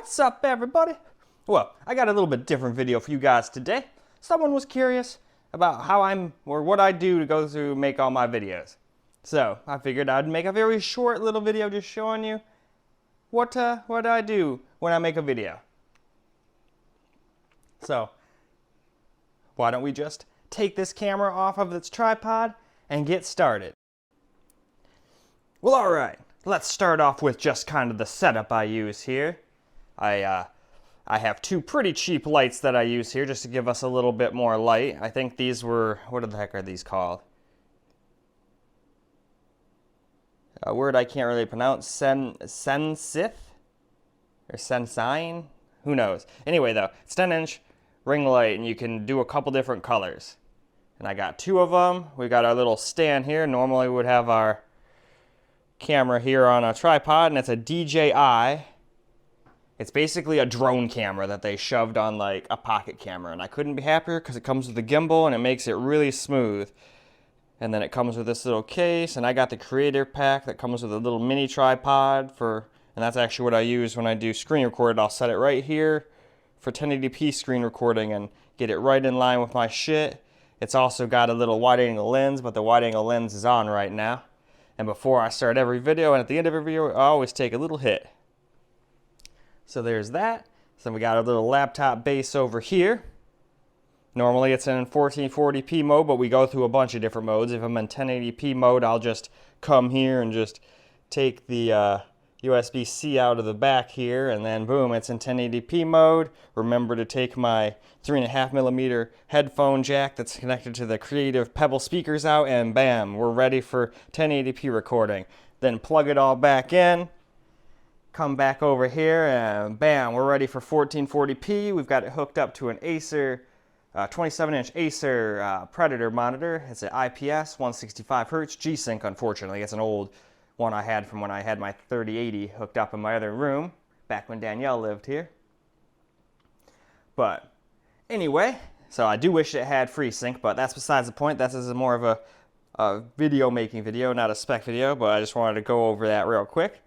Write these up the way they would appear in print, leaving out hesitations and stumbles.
What's up, everybody? Well, I got a little bit different video for you guys today. Someone was curious about what I do to go through make all my videos. So I figured I'd make a very short little video just showing you what I do when I make a video. So why don't we just take this camera off of its tripod and get started? Well, alright, let's start off with just kind of the setup I use here. I have two pretty cheap lights that I use here just to give us a little bit more light. I think these were, what the heck are these called? A word I can't really pronounce, Sensith? Or Sensine? Who knows? Anyway though, it's 10-inch ring light and you can do a couple different colors. And I got two of them. We got our little stand here. Normally we would have our camera here on a tripod, and it's a DJI. It's basically a drone camera that they shoved on like a pocket camera, and I couldn't be happier because it comes with a gimbal and it makes it really smooth. And then it comes with this little case, and I got the creator pack that comes with a little mini tripod and that's actually what I use when I do screen record. I'll set it right here for 1080p screen recording and get it right in line with my shit. It's also got a little wide angle lens, but the wide angle lens is on right now. And before I start every video and at the end of every video, I always take a little hit. So there's that. So we got a little laptop base over here. Normally it's in 1440p mode, but we go through a bunch of different modes. If I'm in 1080p mode, I'll just come here and just take the USB-C out of the back here, and then boom, it's in 1080p mode. Remember to take my 3.5mm headphone jack that's connected to the Creative Pebble speakers out, and bam, we're ready for 1080p recording. Then plug it all back in. Come back over here and bam, we're ready for 1440p. We've got it hooked up to an Acer, 27-inch Acer Predator monitor. It's an IPS 165Hz G-Sync, unfortunately. It's an old one I had from when I had my 3080 hooked up in my other room, back when Danielle lived here. But anyway, so I do wish it had FreeSync, but that's besides the point. This is more of a video making video, not a spec video, but I just wanted to go over that real quick.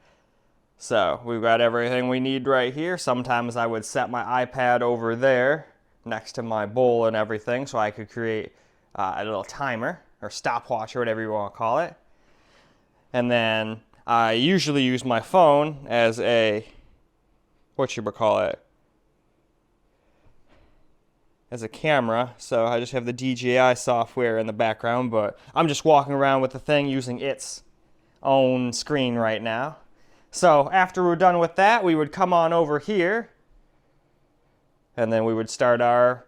So we've got everything we need right here. Sometimes I would set my iPad over there next to my bowl and everything so I could create a little timer or stopwatch or whatever you want to call it. And then I usually use my phone as as a camera. So I just have the DJI software in the background, but I'm just walking around with the thing using its own screen right now. So after we're done with that, we would come on over here and then we would start our,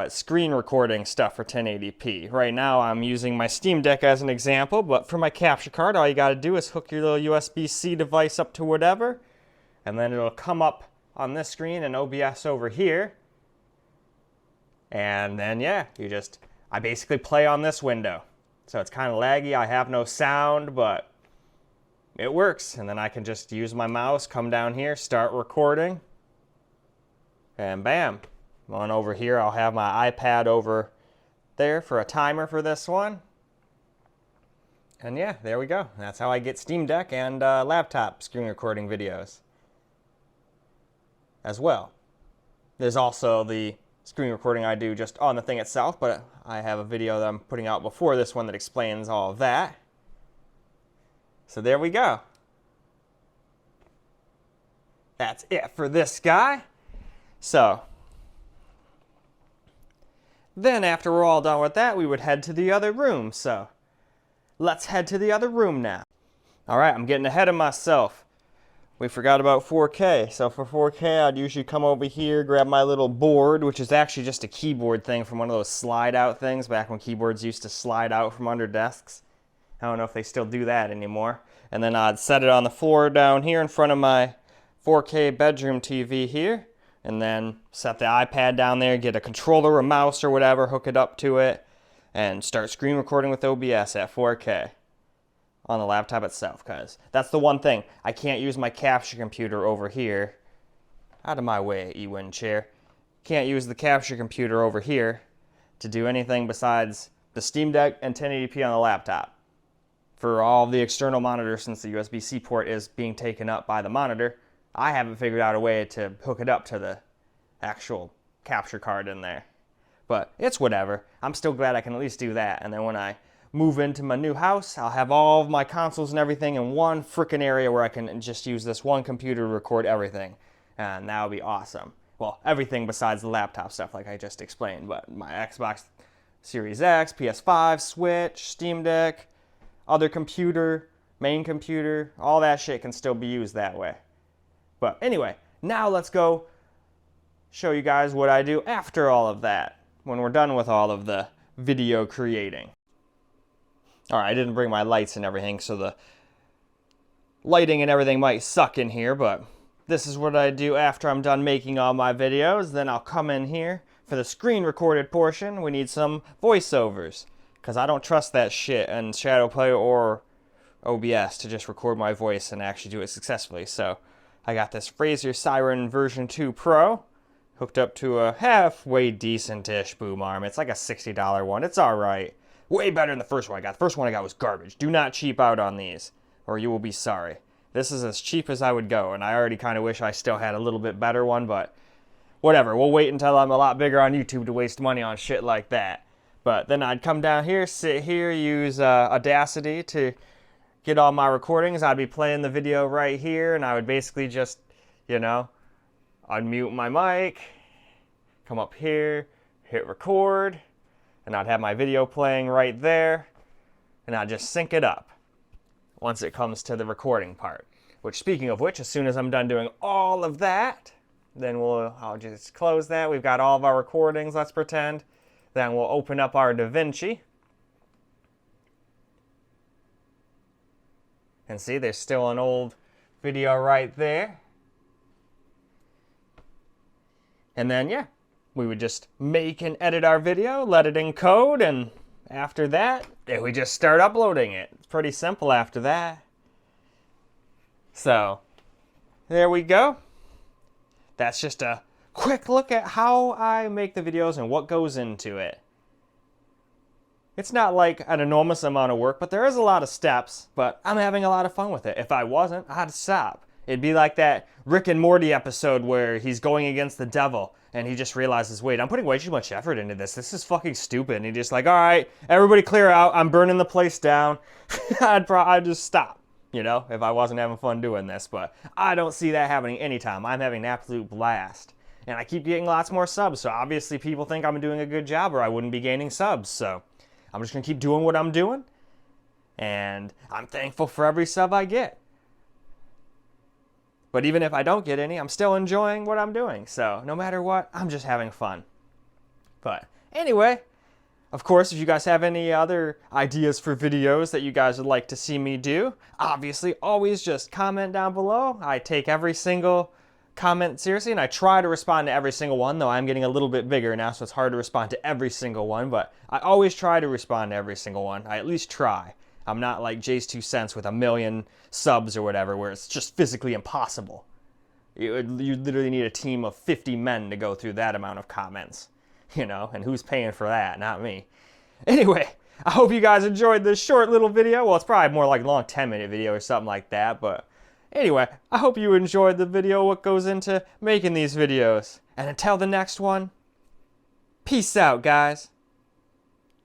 screen recording stuff for 1080p. Right now I'm using my Steam Deck as an example, but for my capture card, all you gotta do is hook your little USB-C device up to whatever, and then it'll come up on this screen and OBS over here. And then yeah, I basically play on this window. So it's kind of laggy, I have no sound, but it works. And then I can just use my mouse, come down here, start recording, and bam. On over here, I'll have my iPad over there for a timer for this one. And yeah, there we go. That's how I get Steam Deck and laptop screen recording videos as well. There's also the screen recording I do just on the thing itself, but I have a video that I'm putting out before this one that explains all of that. So there we go. That's it for this guy. So then after we're all done with that, we would head to the other room. So let's head to the other room now. All right, I'm getting ahead of myself. We forgot about 4K. So for 4K, I'd usually come over here, grab my little board, which is actually just a keyboard thing from one of those slide out things back when keyboards used to slide out from under desks. I don't know if they still do that anymore. And then I'd set it on the floor down here in front of my 4K bedroom TV here. And then set the iPad down there, get a controller, a mouse or whatever, hook it up to it, and start screen recording with OBS at 4K on the laptop itself, because that's the one thing. I can't use my capture computer over here. Out of my way, Ewin chair. Can't use the capture computer over here to do anything besides the Steam Deck and 1080p on the laptop. For all the external monitors, since the USB-C port is being taken up by the monitor, I haven't figured out a way to hook it up to the actual capture card in there. But it's whatever. I'm still glad I can at least do that. And then when I move into my new house, I'll have all of my consoles and everything in one freaking area where I can just use this one computer to record everything. And that'll be awesome. Well, everything besides the laptop stuff like I just explained. But my Xbox Series X, PS5, Switch, Steam Deck, other computer, main computer, all that shit can still be used that way. But anyway, now let's go show you guys what I do after all of that, when we're done with all of the video creating. Alright, I didn't bring my lights and everything, so the lighting and everything might suck in here, but this is what I do after I'm done making all my videos. Then I'll come in here for the screen recorded portion. We need some voiceovers, because I don't trust that shit in Shadowplay or OBS to just record my voice and actually do it successfully. So I got this Razer Siren version 2 Pro hooked up to a halfway decent-ish boom arm. It's like a $60 one. It's alright. Way better than the first one I got. The first one I got was garbage. Do not cheap out on these, or you will be sorry. This is as cheap as I would go, and I already kind of wish I still had a little bit better one, but whatever. We'll wait until I'm a lot bigger on YouTube to waste money on shit like that. But then I'd come down here, sit here, use Audacity to get all my recordings. I'd be playing the video right here, and I would basically just, you know, unmute my mic, come up here, hit record, and I'd have my video playing right there, and I'd just sync it up once it comes to the recording part. Which, speaking of which, as soon as I'm done doing all of that, then I'll just close that. We've got all of our recordings, let's pretend. Then we'll open up our DaVinci. And see, there's still an old video right there. And then, yeah, we would just make and edit our video, let it encode, and after that, we just start uploading it. It's pretty simple after that. So, there we go. That's just a quick look at how I make the videos and what goes into it. It's not like an enormous amount of work, but there is a lot of steps, but I'm having a lot of fun with it. If I wasn't, I'd stop. It'd be like that Rick and Morty episode where he's going against the devil and he just realizes, wait, I'm putting way too much effort into this. This is fucking stupid. And he's just like, all right, everybody clear out. I'm burning the place down. I'd just stop, you know, if I wasn't having fun doing this. But I don't see that happening anytime. I'm having an absolute blast. And I keep getting lots more subs. So obviously people think I'm doing a good job or I wouldn't be gaining subs. So I'm just going to keep doing what I'm doing. And I'm thankful for every sub I get. But even if I don't get any, I'm still enjoying what I'm doing. So no matter what, I'm just having fun. But anyway, of course, if you guys have any other ideas for videos that you guys would like to see me do, obviously always just comment down below. I take every single comment seriously, and I try to respond to every single one, though I'm getting a little bit bigger now, so it's hard to respond to every single one. But I always try to respond to every single one. I at least try. I'm not like Jay's 2 cents with 1 million subs or whatever, where it's just physically impossible. You literally need a team of 50 men to go through that amount of comments, you know, and who's paying for that? Not me. Anyway, I hope you guys enjoyed this short little video. Well, it's probably more like a long 10-minute video or something like that, but anyway, I hope you enjoyed the video, what goes into making these videos. And until the next one, peace out, guys.